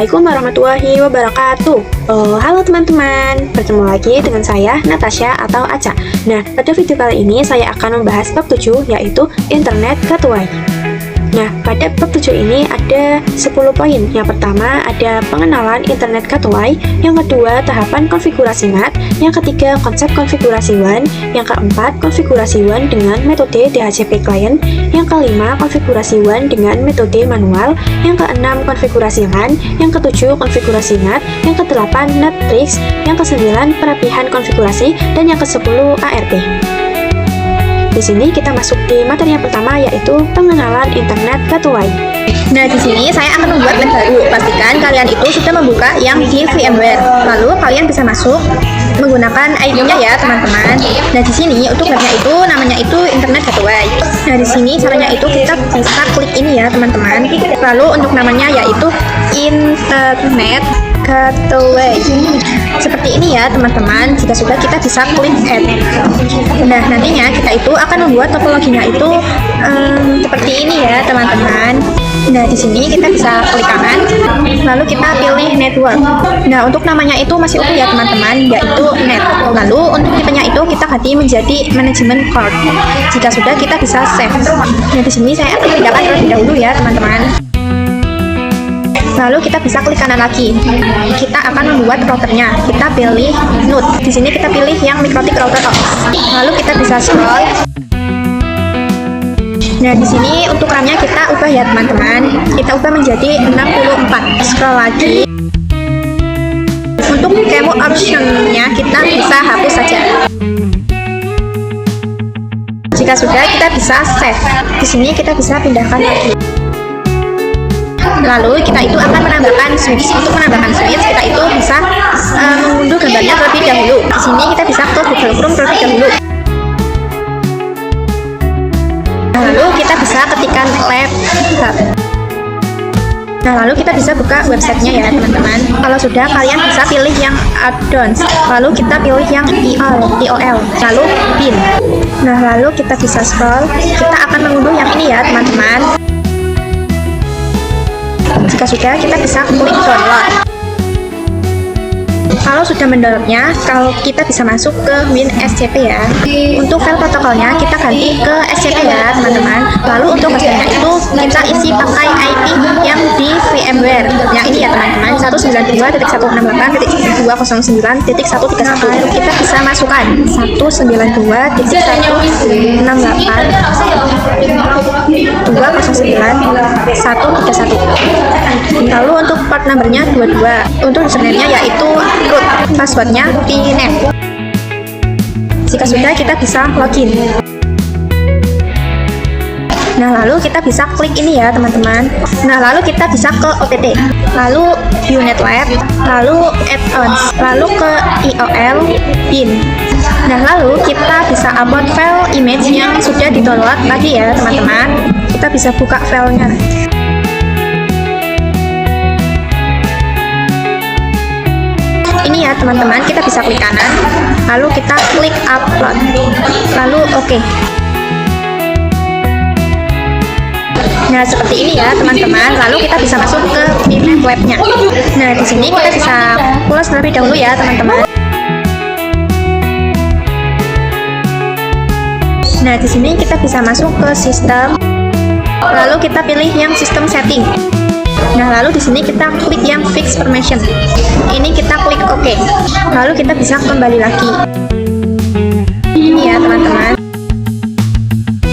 Assalamualaikum warahmatullahi wabarakatuh. Halo teman-teman, bertemu lagi dengan saya Natasha atau Aca. Nah, pada video kali ini saya akan membahas bab 7, yaitu Internet Gateway. Nah, pada bab 7 ini ada 10 poin. Yang pertama ada pengenalan Internet Gateway, yang kedua tahapan konfigurasi NAT, yang ketiga konsep konfigurasi WAN, yang keempat konfigurasi WAN dengan metode DHCP client, yang kelima konfigurasi WAN dengan metode manual, yang keenam konfigurasi LAN, yang ketujuh konfigurasi NAT, yang kedelapan NAT tricks, yang kesembilan perapihan konfigurasi, dan yang ke-10 ARP. Di sini kita masuk di materi yang pertama, yaitu pengenalan Internet Gateway. Nah, di sini saya akan membuat lab baru. Pastikan kalian itu sudah membuka yang di VMware. Lalu kalian bisa masuk menggunakan ID-nya ya, teman-teman. Nah, di sini untuk labnya itu namanya itu Internet Gateway. Nah, di sini caranya itu kita bisa klik ini ya, teman-teman. Lalu untuk namanya yaitu Internet Gateway. Seperti ini ya, teman-teman. Jika sudah, kita bisa klik add. Nah, nantinya kita itu akan membuat topologinya itu seperti ini ya, teman-teman. Nah, di sini kita bisa klik kanan, lalu kita pilih network. Nah, untuk namanya itu masih utuh ya, teman-teman, yaitu net. Lalu untuk tipenya itu kita ganti menjadi management card. Jika sudah, kita bisa save. Nah, di sini saya akan pindahkan terlebih dahulu ya, teman-teman. Lalu kita bisa klik kanan lagi. Kita akan membuat routernya. Kita pilih node. Di sini kita pilih yang MikroTik router off. Lalu kita bisa scroll. Nah, di sini untuk RAM-nya kita ubah ya, teman-teman. Kita ubah menjadi 64. Scroll lagi. Untuk demo option-nya kita bisa hapus saja. Jika sudah, kita bisa save. Di sini kita bisa pindahkan lagi. Lalu kita itu akan menambahkan switch. Untuk menambahkan switch, kita itu bisa mengunduh gambarnya terlebih dahulu. Di sini kita bisa ke Google Chrome terlebih dahulu. Lalu kita bisa ketikkan lab hub. Nah, lalu kita bisa buka websitenya ya, teman-teman. Kalau sudah, kalian bisa pilih yang add-ons. Lalu kita pilih yang IOL, lalu bin. Nah, lalu kita bisa scroll. Kita akan mengunduh yang ini ya, teman-teman. Jika sudah, kita bisa klik download. Kalau sudah mendownloadnya, kalau kita bisa masuk ke WinSCP ya. Untuk file protokolnya kita ganti ke SCP ya, teman-teman. Lalu untuk hostnya itu kita isi pakai IP yang di VMware. Yang ini ya, teman-teman, 192.168.209.131. Lalu kita bisa masukkan 192.168.209.131. Lalu untuk part numbernya 22. Untuk username-nya yaitu root, passwordnya pnet. Jika sudah, kita bisa login. Nah, lalu kita bisa klik ini ya, teman-teman. Nah, lalu kita bisa ke OTT, lalu view netlab, lalu add-ons, lalu ke IOL bin. Nah, lalu kita bisa upload file image yang sudah di-download tadi ya, teman-teman. Kita bisa buka filenya. Ini ya, teman-teman, kita bisa klik kanan, lalu kita klik upload, lalu oke. Nah, seperti ini ya, teman-teman. Lalu kita bisa masuk ke payment webnya. Nah, di sini kita bisa close terlebih dahulu ya, teman-teman. Nah, di sini kita bisa masuk ke sistem. Lalu kita pilih yang sistem setting. Nah, lalu di sini kita klik yang fix permission. Ini kita klik OK. Lalu kita bisa kembali lagi. Ini ya, teman-teman.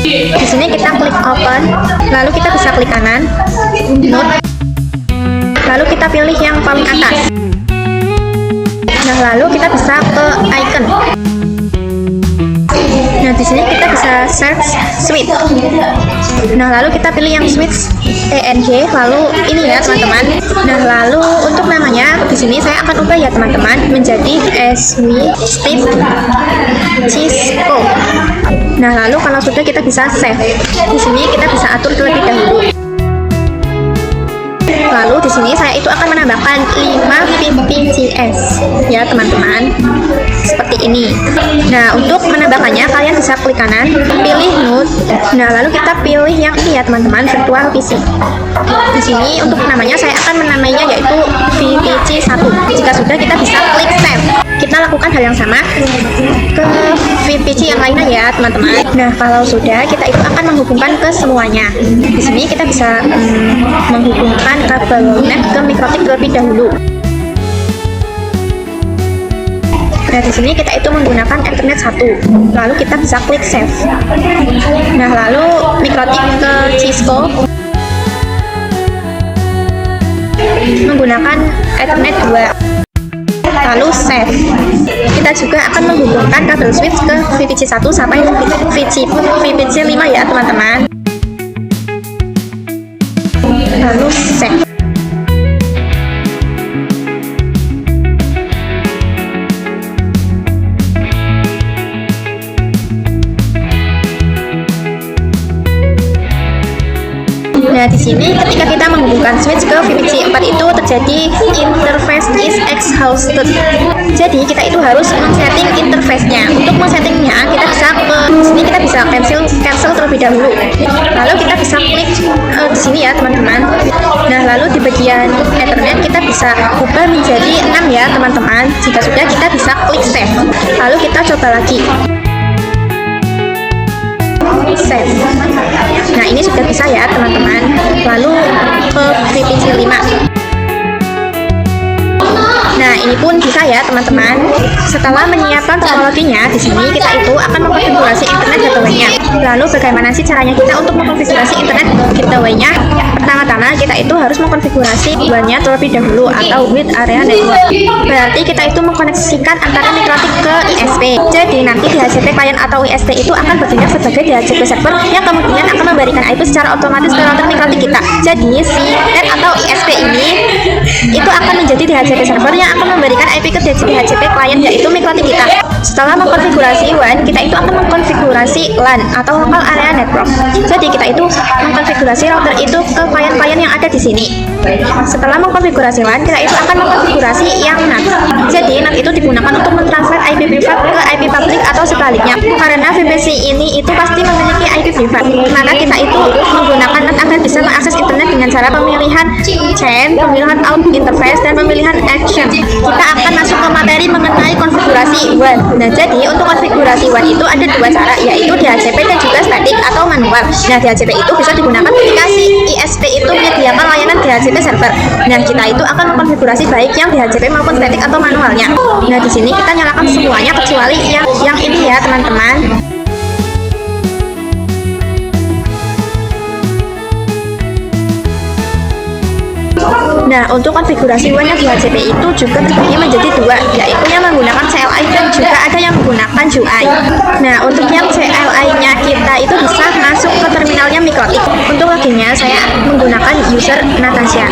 Di sini kita klik open. Lalu kita bisa klik kanan, node. Lalu kita pilih yang paling atas. Nah, lalu kita bisa ke icon. Nah, di sini kita bisa search switch. Nah, lalu kita pilih yang switch ENG, lalu ini ya, teman-teman. Nah, lalu untuk namanya di sini saya akan ubah ya, teman-teman, menjadi SW Steve Cisco. Nah, lalu kalau sudah, kita bisa save. Di sini kita bisa atur terlebih dahulu. Lalu di di sini saya itu akan menambahkan 5 VPGs ya teman-teman, seperti ini. Nah, untuk menambahkannya kalian bisa klik kanan, pilih node. Nah, lalu kita pilih yang ini ya teman-teman, virtual PC. Di sini untuk namanya saya akan menamainya yaitu VPG 1. Jika sudah, kita bisa klik save. Kita lakukan hal yang sama ke VPG yang lainnya ya teman-teman. Nah, kalau sudah, kita itu akan menghubungkan ke semuanya. Di sini kita bisa menghubungkan kabel net ke mikrotik terlebih dahulu. Nah, di sini kita itu menggunakan Ethernet 1. Lalu kita bisa klik save. Nah, lalu mikrotik ke Cisco menggunakan Ethernet 2. Lalu save. Kita juga akan menghubungkan kabel switch ke VPG 1 sampai VPG 5 ya teman-teman. Lalu save. Nah, di sini ketika kita menghubungkan switch ke VPG 4 itu terjadi interface is exhausted. Jadi kita itu harus men-setting interface-nya. Untuk men-settingnya kita bisa di sini kita bisa cancel terlebih dahulu. Lalu kita bisa klik di sini ya teman-teman. Nah, lalu di bagian Ethernet kita bisa ubah menjadi 6 ya teman-teman. Jika sudah, kita bisa klik save. Lalu kita coba lagi. Save. Nah, ini sudah bisa ya teman-teman. Lalu ke VPG 5. Nah, ini pun bisa ya teman-teman. Setelah menyiapkan topologinya, di sini kita itu akan mengkonfigurasi internet gateway-nya. Lalu bagaimana sih caranya kita untuk mengkonfigurasi internet gateway-nya? Pertama-tama kita itu harus mengkonfigurasi WAN-nya terlebih dahulu atau Wide Area Network. Berarti kita itu mengkoneksikan antara mikrotik ke ISP. Jadi nanti DHCP client atau ISP itu akan bertindak sebagai DHCP server yang kemudian akan memberikan IP secara otomatis ke router mikrotik kita. Jadi si net atau ISP ini itu akan menjadi DHCP server yang akan memberikan IP ke DHCP client yaitu mikrotik kita. Setelah mengkonfigurasi WAN, kita itu akan mengkonfigurasi LAN atau Local Area Network. Jadi kita itu mengkonfigurasi router itu ke klien-klien yang ada di sini. Setelah mengkonfigurasi LAN, kita itu akan mengkonfigurasi yang NAT. Jadi NAT itu digunakan untuk mentransfer IP privat ke IP public atau sebaliknya. Karena VPC ini itu pasti memiliki IP privat. Maka kita itu menggunakan NAT agar bisa mengakses internet dengan cara pemilihan chain, pemilihan out interface, dan pemilihan action. Kita akan masuk ke materi mengenai konfigurasi WAN. Nah, jadi untuk konfigurasi WAN itu ada dua cara, yaitu DHCP dan juga static atau manual. Nah, DHCP itu bisa digunakan ketika si ISP itu menyediakan layanan DHCP server. Nah, kita itu akan mengkonfigurasi baik yang DHCP maupun static atau manualnya. Nah, di sini kita nyalakan semuanya kecuali yang ini ya, teman-teman. Nah, untuk konfigurasi WAN yang DHCP itu juga terbagi menjadi dua, yaitu yang menggunakan CLI dan juga ada yang menggunakan UI. Nah, untuk yang CLI-nya kita itu bisa masuk ke terminalnya mikrotik. Untuk loginnya saya menggunakan user Natasha,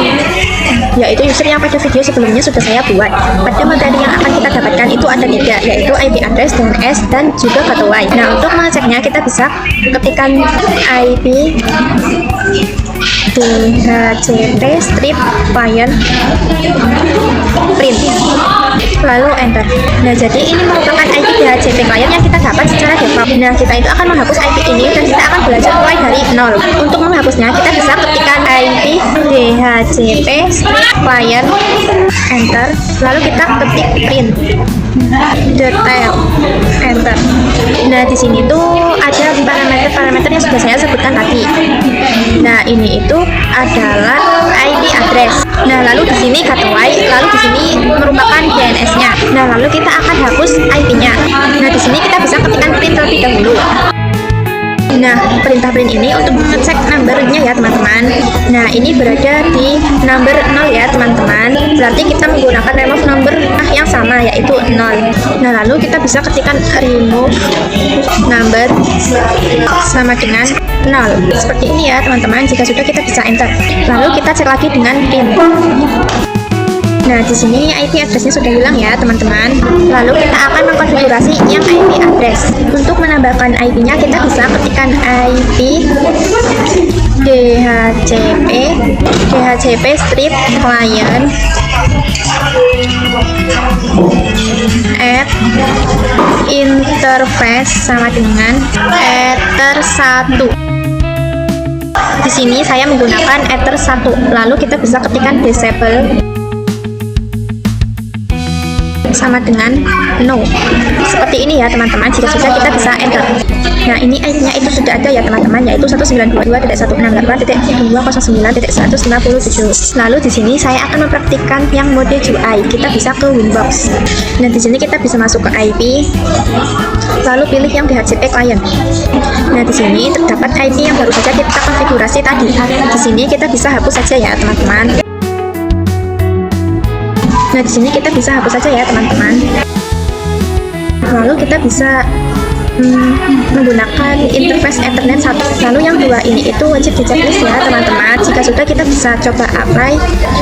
yaitu user yang pada video sebelumnya sudah saya buat. Pada materi yang akan kita dapatkan itu ada 3, yaitu IP address, DNS, dan juga gateway. Nah, untuk mengeceknya kita bisa ketikkan IP DHCP strip client print, lalu enter. Nah, jadi ini merupakan IP DHCP client yang kita dapat secara default. Nah, kita itu akan menghapus IP ini dan kita akan belajar mulai dari 0. Untuk menghapusnya kita bisa ketikkan IP DHCP strip client, enter, lalu kita ketik print detail, enter. Nah, di sini tuh ada parameter yang sudah saya sebutkan tadi. Nah, ini itu adalah IP address. Nah, lalu di sini gateway, lalu di sini merupakan DNS-nya. Nah, lalu kita akan hapus IP-nya. Nah, di sini kita bisa ketikkan print terlebih dahulu. Nah, perintah print ini untuk mengecek numbernya ya teman-teman. Nah, ini berada di number 0 ya teman-teman. Berarti kita menggunakan remove number yang sama, yaitu 0. Nah, lalu kita bisa ketikkan remove number sama dengan 0. Seperti ini ya teman-teman. Jika sudah, kita bisa enter. Lalu kita cek lagi dengan print. Nah, di sini IP address-nya sudah hilang ya, teman-teman. Lalu kita akan mengkonfigurasi yang IP address. Untuk menambahkan IP-nya, kita bisa ketikkan IP DHCP strip client interface sama dengan ether1. Di sini saya menggunakan ether1. Lalu kita bisa ketikkan disable sama dengan no. Seperti ini ya teman-teman. Jika sudah, kita bisa enter. Nah, ini IP-nya itu sudah ada ya teman-teman, yaitu 192.168.209.197. Lalu di sini saya akan mempraktikkan yang mode UI. Kita bisa ke Winbox. Nah, di sini kita bisa masuk ke IP, lalu pilih yang DHCP client. Nah, di sini terdapat IP yang baru saja kita konfigurasi tadi. Di sini kita bisa hapus saja ya teman-teman. Nah, di sini kita bisa hapus saja ya teman-teman. Lalu kita bisa menggunakan interface Ethernet 1. Lalu yang dua ini itu wajib di checklist ya teman-teman. Jika sudah, kita bisa coba apply.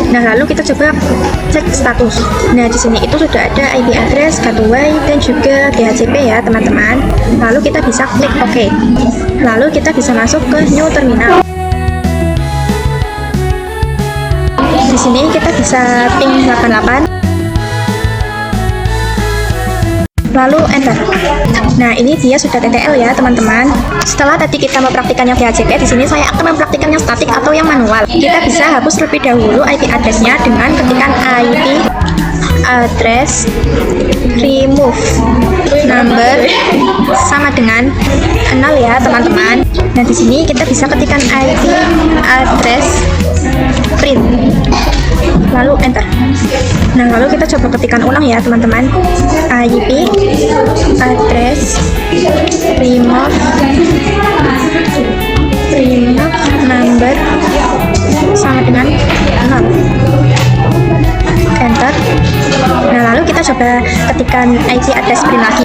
Nah, lalu kita coba cek status. Nah, di sini itu sudah ada IP address, gateway, dan juga DHCP ya teman-teman. Lalu kita bisa klik OK. Lalu kita bisa masuk ke new terminal. Di sini kita bisa ping 88, lalu enter. Nah, ini dia sudah TTL ya teman-teman. Setelah tadi kita mempraktikkan yang DHCP, di sini saya akan mempraktikkan yang statik atau yang manual. Kita bisa hapus terlebih dahulu IP address-nya dengan ketikan IP address remove number sama dengan 0 ya teman-teman. Nah, di sini kita bisa ketikkan IP address print, lalu enter. Nah, lalu kita coba ketikkan ulang ya teman-teman. IP address remove number sama dengan 0, enter. Nah, lalu kita coba ketikkan IP address print lagi.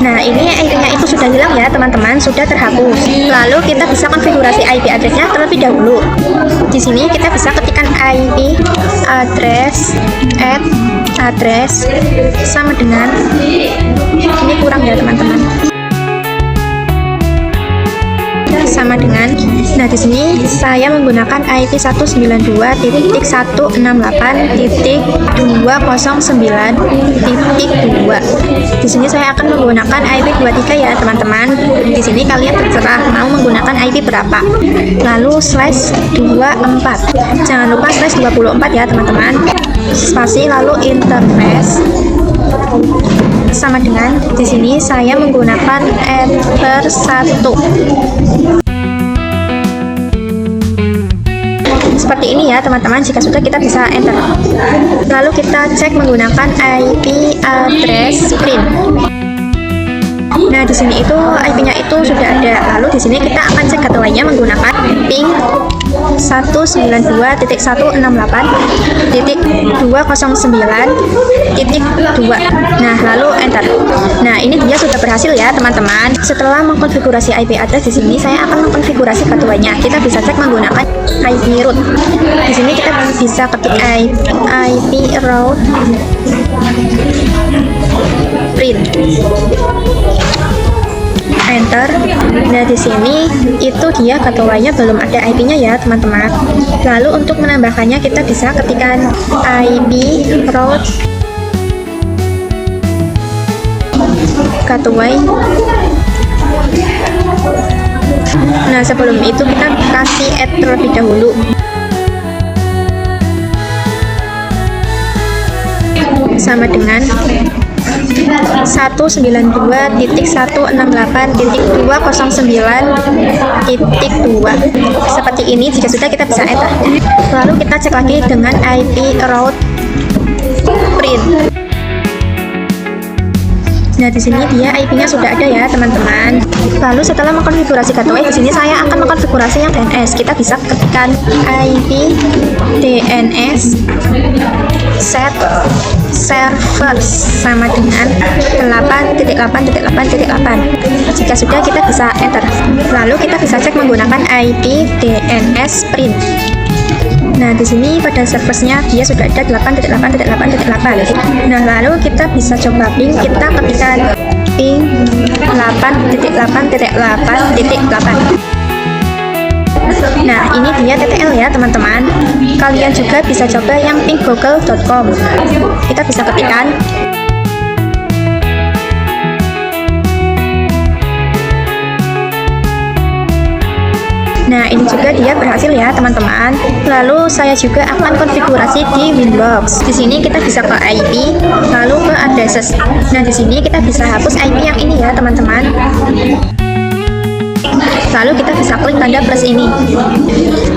Nah, ini IP-nya itu sudah hilang ya teman-teman, sudah terhapus. Lalu kita bisa konfigurasi IP address-nya terlebih dahulu. Di sini kita bisa ketikkan IP address address sama dengan, ini kurang ya teman-teman, sama dengan. Nah, di sini saya menggunakan IP 192.168.209.2. Di sini saya akan menggunakan IP 23 ya teman-teman. Di sini kalian terserah mau menggunakan IP berapa. Lalu /24. Jangan lupa /24 ya teman-teman. Spasi lalu interface sama dengan, di sini saya menggunakan ether1. Seperti ini ya teman-teman. Jika sudah, kita bisa enter. Lalu kita cek menggunakan IP address print. Nah, di sini itu IP-nya itu sudah ada. Lalu di sini kita akan cek gateway-nya menggunakan ping 192.168.209.2. Nah, lalu enter. Nah, ini dia sudah berhasil ya teman-teman. Setelah mengkonfigurasi IP address, di sini saya akan mengkonfigurasi gateway-nya. Kita bisa cek menggunakan IP route. Di sini kita bisa ketik IP route print, enter. Nah, di sini itu dia gateway-nya belum ada IP-nya ya teman-teman. Lalu untuk menambahkannya, kita bisa ketikkan IP route gateway. Nah, sebelum itu kita kasih add terlebih dahulu. Sama dengan 192.168.209.2. Seperti ini. Jika sudah, kita bisa enter. Lalu kita cek lagi dengan IP route print. Nah, di sini dia IP-nya sudah ada ya teman-teman. Lalu setelah mengkonfigurasi gateway, di sini saya akan mengkonfigurasi yang DNS. Kita bisa ketikkan IP DNS set server first sama dengan 8.8.8.8. Jika sudah, kita bisa enter. Lalu kita bisa cek menggunakan IP DNS print. Nah, di sini pada serversnya dia sudah ada 8.8.8.8. Nah, lalu kita bisa coba ping, kita ketikkan ping 8.8.8.8. Nah, ini dia TTL ya teman-teman. Kalian juga bisa coba yang pinggoogle.com. Kita bisa ketikkan. Nah, ini juga dia berhasil ya teman-teman. Lalu saya juga akan konfigurasi di Winbox. Di sini kita bisa ke IP, lalu ke addresses. Nah, di sini kita bisa hapus IP yang ini ya teman-teman. Lalu kita bisa klik tanda plus ini.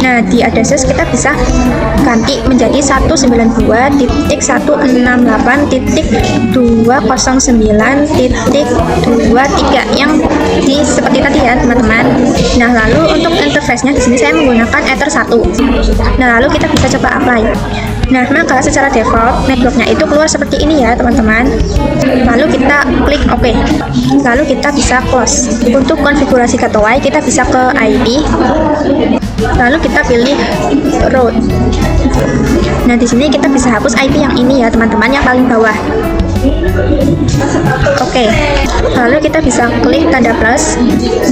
Nah, di addresses kita bisa ganti menjadi 192.168.209.23 yang di seperti tadi ya teman-teman. Nah, lalu untuk interface-nya di sini saya menggunakan Ether 1. Nah, lalu kita bisa coba apply. Nah, maka secara default networknya itu keluar seperti ini ya teman-teman. Lalu kita klik OK. Lalu kita bisa close. Untuk konfigurasi gateway kita bisa ke IP. Lalu kita pilih route. Nah, di sini kita bisa hapus IP yang ini ya teman-teman, yang paling bawah. Oke. Lalu kita bisa klik tanda plus.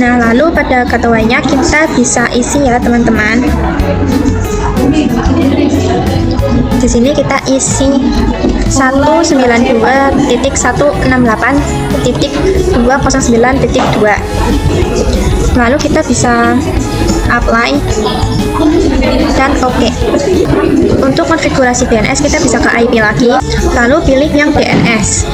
Nah, lalu pada gateway-nya kita bisa isi ya teman-teman. Di sini kita isi 192.168.209.2. Lalu kita bisa apply dan OK. Untuk konfigurasi DNS kita bisa ke IP lagi, lalu pilih yang DNS.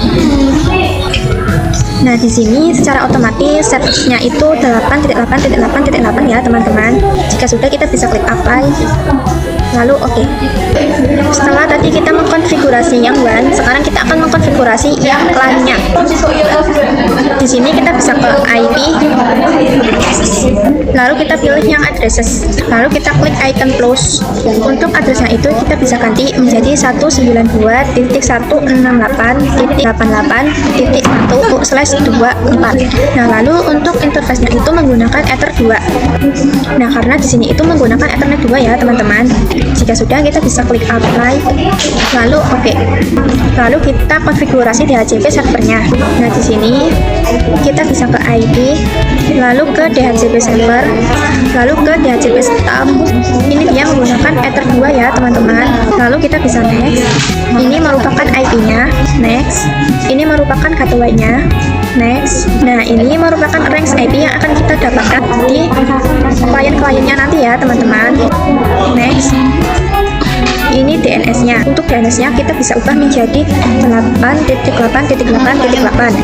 Nah, di sini secara otomatis setnya itu 8.8.8.8 ya teman-teman. Jika sudah, kita bisa klik apply, lalu OK. Setelah tadi kita mengkonfigurasi yang WAN, sekarang kita akan mengkonfigurasi yang lainnya. Di sini kita bisa ke IP, lalu kita pilih yang addresses, lalu kita klik icon plus. Untuk addressnya itu kita bisa ganti menjadi 192.168.88.1/24. Nah, lalu untuk interface-nya itu menggunakan Ether 2. Nah, karena di sini itu menggunakan Ethernet 2 ya teman-teman. Jika sudah, kita bisa klik apply, lalu OK. Lalu kita konfigurasi DHCP servernya. Nah, di sini kita bisa ke IP, lalu ke DHCP server, lalu ke DHCP stop. Ini dia menggunakan Ether 2 ya teman-teman. Lalu kita bisa next. Ini merupakan IP-nya, next. Ini merupakan gateway-nya, next. Nah, ini merupakan range IP yang akan kita dapatkan di klien-kliennya nanti ya teman-teman, next. Ini DNS-nya. Untuk DNS-nya kita bisa ubah menjadi 8.8.8.8.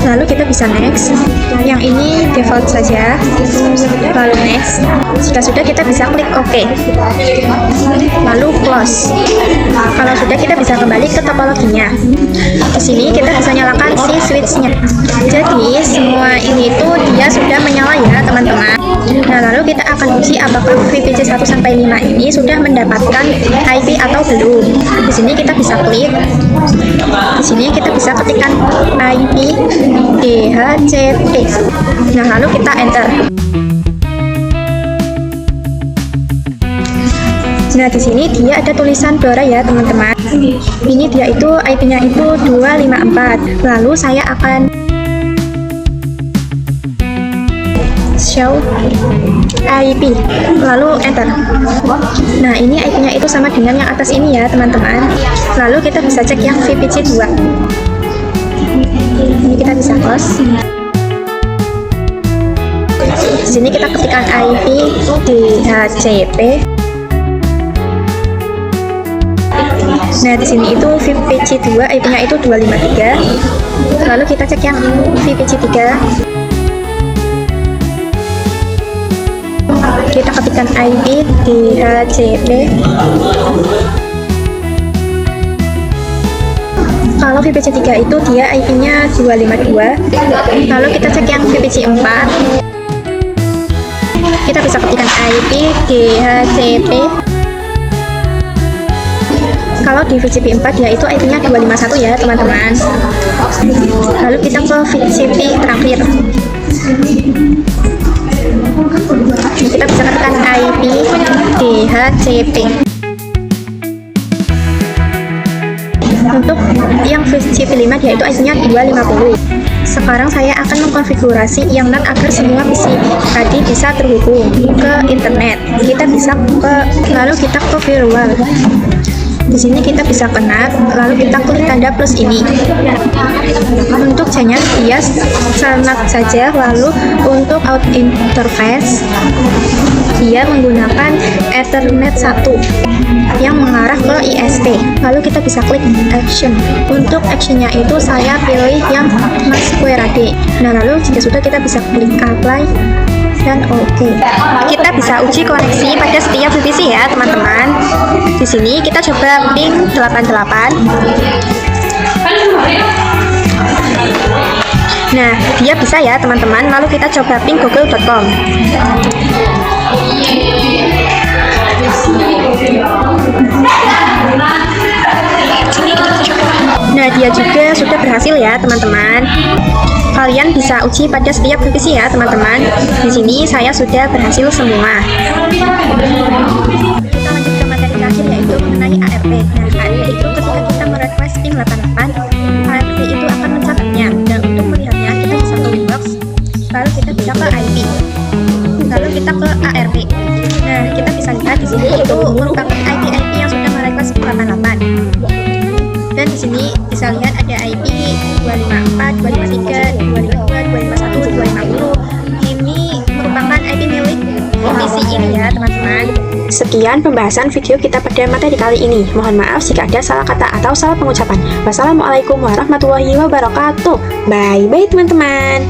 Lalu kita bisa next. Yang ini default saja. Lalu next. Jika sudah, kita bisa klik OK. Lalu close. Kalau sudah, kita bisa kembali ke topologinya. Di sini kita bisa nyalakan si switch-nya. Jadi semua ini tuh dia sudah menyala ya teman-teman. Nah, lalu kita akan uji apakah VPC 1 sampai 5 ini sudah mendapatkan IP atau belum. Di sini kita bisa klik. Di sini kita bisa ketikkan IP DHCP. Nah, lalu kita enter. Nah, di sini dia ada tulisan Dora ya teman-teman. Ini dia itu IP-nya itu 254. Lalu saya akan show IP, lalu enter. Nah, ini IP-nya itu sama dengan yang atas ini ya teman-teman. Lalu kita bisa cek yang VPC 2. Ini kita bisa close. Di sini kita ketikkan IP DHCP. Nah, di sini itu VPC 2, IP-nya itu 253. Lalu kita cek yang VPC 3. Kita ketikkan IP DHCP. Kalau VPC 3 itu dia IP-nya 252. Lalu kita cek yang VPC 4. Kita bisa ketikkan IP DHCP. Kalau di VCP 4 yaitu IP-nya 251 ya teman-teman. Lalu kita ke VCP terakhir. Kita bisa tekan IP DHCP. Untuk yang VCP 5 yaitu IP-nya 250. Sekarang saya akan mengkonfigurasi yang NAT agar semua PC tadi bisa terhubung ke internet. Kita bisa lalu kita ke firewall. Di sini kita bisa ke NAT, lalu kita klik tanda plus ini. Untuk C-nya dia NAT saja, lalu untuk out interface dia menggunakan Ethernet 1 yang mengarah ke ISP. Lalu kita bisa klik action. Untuk actionnya itu saya pilih yang MaskQRAD. Nah, lalu jika sudah kita bisa klik apply dan oke. Kita bisa uji koneksi pada setiap VPC ya teman-teman. Di sini kita coba ping 88. Nah, dia bisa ya teman-teman. Lalu kita coba ping google.com. Nah, dia juga sudah berhasil ya teman-teman. Kalian bisa uji pada setiap VPC ya teman-teman. Di sini saya sudah berhasil semua. Kita lanjut ke materi terakhir yaitu mengenai ARP. Nah, ARP itu ketika kita merequest ping 88, ARP itu akan mencatatnya. Dan untuk melihatnya kita bisa ke Winbox, lalu kita bisa ke IP, lalu kita ke ARP. Nah, kita bisa lihat di sini itu merupakan IP-IP yang sudah merequest ping 88. Dan di sini bisa lihat ada IP 254, 253, 252, 251, 250. Ini merupakan IP milik PC ini ya teman-teman. Sekian pembahasan video kita pada materi kali ini. Mohon maaf jika ada salah kata atau salah pengucapan. Wassalamualaikum warahmatullahi wabarakatuh. Bye-bye teman-teman.